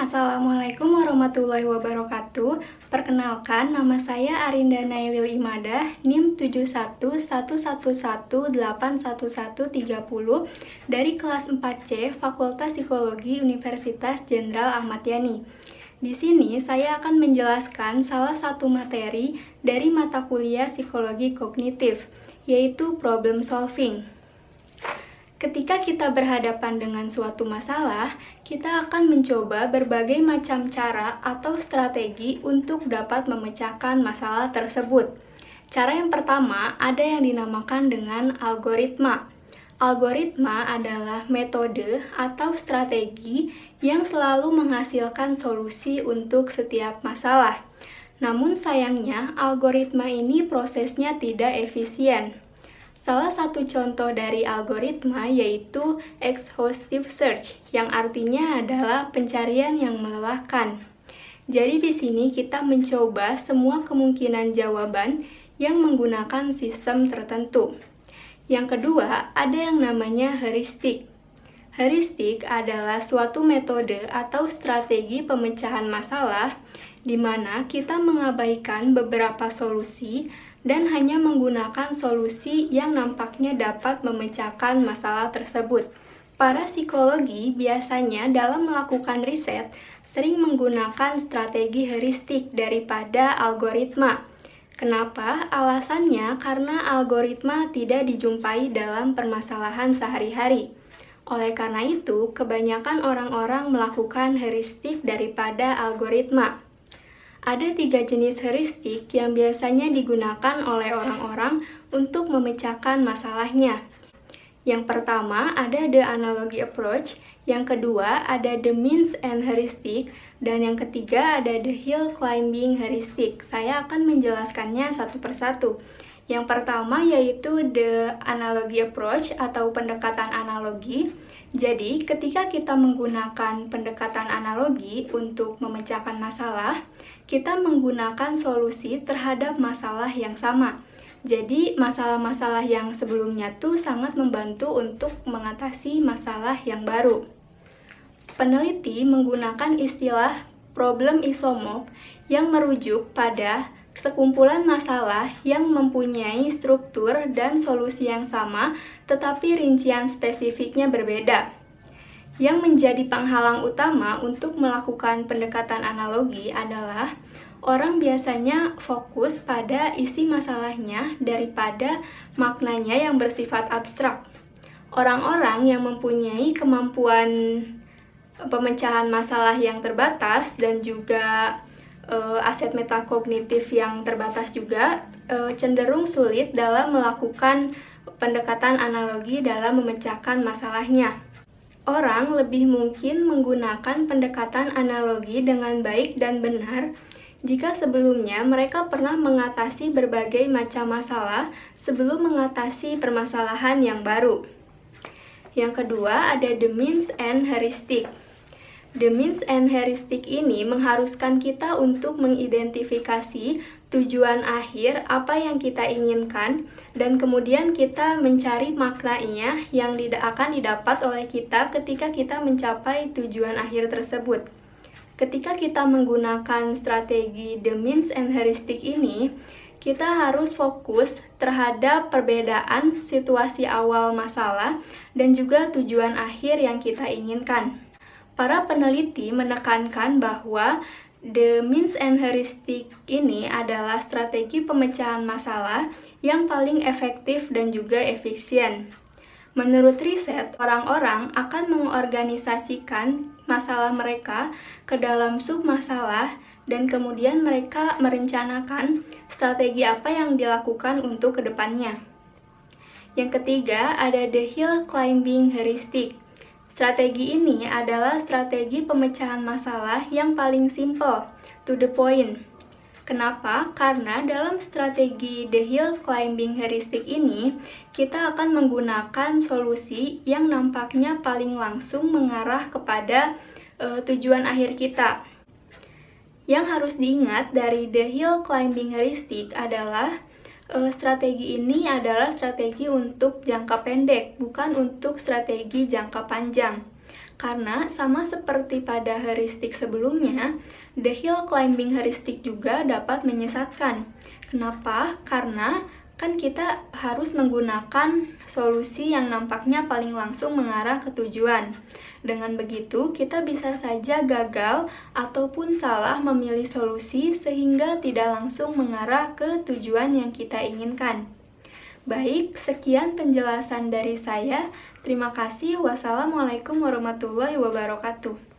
Assalamualaikum warahmatullahi wabarakatuh. Perkenalkan, nama saya Arinda Nailil Imadah, NIM 7111181130 dari kelas 4C Fakultas Psikologi Universitas Jenderal Ahmad Yani. Di sini saya akan menjelaskan salah satu materi dari mata kuliah Psikologi Kognitif, yaitu problem solving. Ketika kita berhadapan dengan suatu masalah, kita akan mencoba berbagai macam cara atau strategi untuk dapat memecahkan masalah tersebut. Cara yang pertama ada yang dinamakan dengan algoritma. Algoritma adalah metode atau strategi yang selalu menghasilkan solusi untuk setiap masalah. Namun sayangnya, algoritma ini prosesnya tidak efisien. Salah satu contoh dari algoritma yaitu exhaustive search, yang artinya adalah pencarian yang melelahkan. Jadi di sini kita mencoba semua kemungkinan jawaban yang menggunakan sistem tertentu. Yang kedua, ada yang namanya heuristik. Heuristik adalah suatu metode atau strategi pemecahan masalah di mana kita mengabaikan beberapa solusi dan hanya menggunakan solusi yang nampaknya dapat memecahkan masalah tersebut. Para psikologi biasanya dalam melakukan riset sering menggunakan strategi heuristik daripada algoritma. Kenapa? Alasannya karena algoritma tidak dijumpai dalam permasalahan sehari-hari. Oleh karena itu, kebanyakan orang-orang melakukan heuristik daripada algoritma. Ada 3 jenis heuristik yang biasanya digunakan oleh orang-orang untuk memecahkan masalahnya. Yang pertama ada the analogy approach, yang kedua ada the means and heuristic, dan yang ketiga ada the hill climbing heuristic. Saya akan menjelaskannya satu persatu. Yang pertama yaitu the analogy approach atau pendekatan analogi. Jadi, ketika kita menggunakan pendekatan analogi untuk memecahkan masalah, kita menggunakan solusi terhadap masalah yang sama. Jadi, masalah-masalah yang sebelumnya tuh sangat membantu untuk mengatasi masalah yang baru. Peneliti menggunakan istilah problem isomorph yang merujuk pada sekumpulan masalah yang mempunyai struktur dan solusi yang sama, tetapi rincian spesifiknya berbeda. Yang menjadi penghalang utama untuk melakukan pendekatan analogi adalah orang biasanya fokus pada isi masalahnya daripada maknanya yang bersifat abstrak. Orang-orang yang mempunyai kemampuan pemecahan masalah yang terbatas dan juga aset metakognitif yang terbatas juga cenderung sulit dalam melakukan pendekatan analogi dalam memecahkan masalahnya. Orang lebih mungkin menggunakan pendekatan analogi dengan baik dan benar jika sebelumnya mereka pernah mengatasi berbagai macam masalah sebelum mengatasi permasalahan yang baru. Yang kedua ada the means and heuristic. The means and heuristic ini mengharuskan kita untuk mengidentifikasi tujuan akhir apa yang kita inginkan dan kemudian kita mencari maknanya yang akan didapat oleh kita ketika kita mencapai tujuan akhir tersebut. Ketika kita menggunakan strategi the means and heuristic ini, kita harus fokus terhadap perbedaan situasi awal masalah dan juga tujuan akhir yang kita inginkan. Para peneliti menekankan bahwa the means and heuristic ini adalah strategi pemecahan masalah yang paling efektif dan juga efisien. Menurut riset, orang-orang akan mengorganisasikan masalah mereka ke dalam sub-masalah dan kemudian mereka merencanakan strategi apa yang dilakukan untuk kedepannya. Yang ketiga, ada the hill climbing heuristic. Strategi ini adalah strategi pemecahan masalah yang paling simple, to the point. Kenapa? Karena dalam strategi the hill climbing heuristic ini, kita akan menggunakan solusi yang nampaknya paling langsung mengarah kepada tujuan akhir kita. Yang harus diingat dari the hill climbing heuristic adalah strategi ini adalah strategi untuk jangka pendek, bukan untuk strategi jangka panjang. Karena sama seperti pada heuristik sebelumnya, the hill climbing heuristik juga dapat menyesatkan. Kenapa? Karena kan kita harus menggunakan solusi yang nampaknya paling langsung mengarah ke tujuan. Dengan begitu, kita bisa saja gagal ataupun salah memilih solusi sehingga tidak langsung mengarah ke tujuan yang kita inginkan. Baik, sekian penjelasan dari saya. Terima kasih. Wassalamualaikum warahmatullahi wabarakatuh.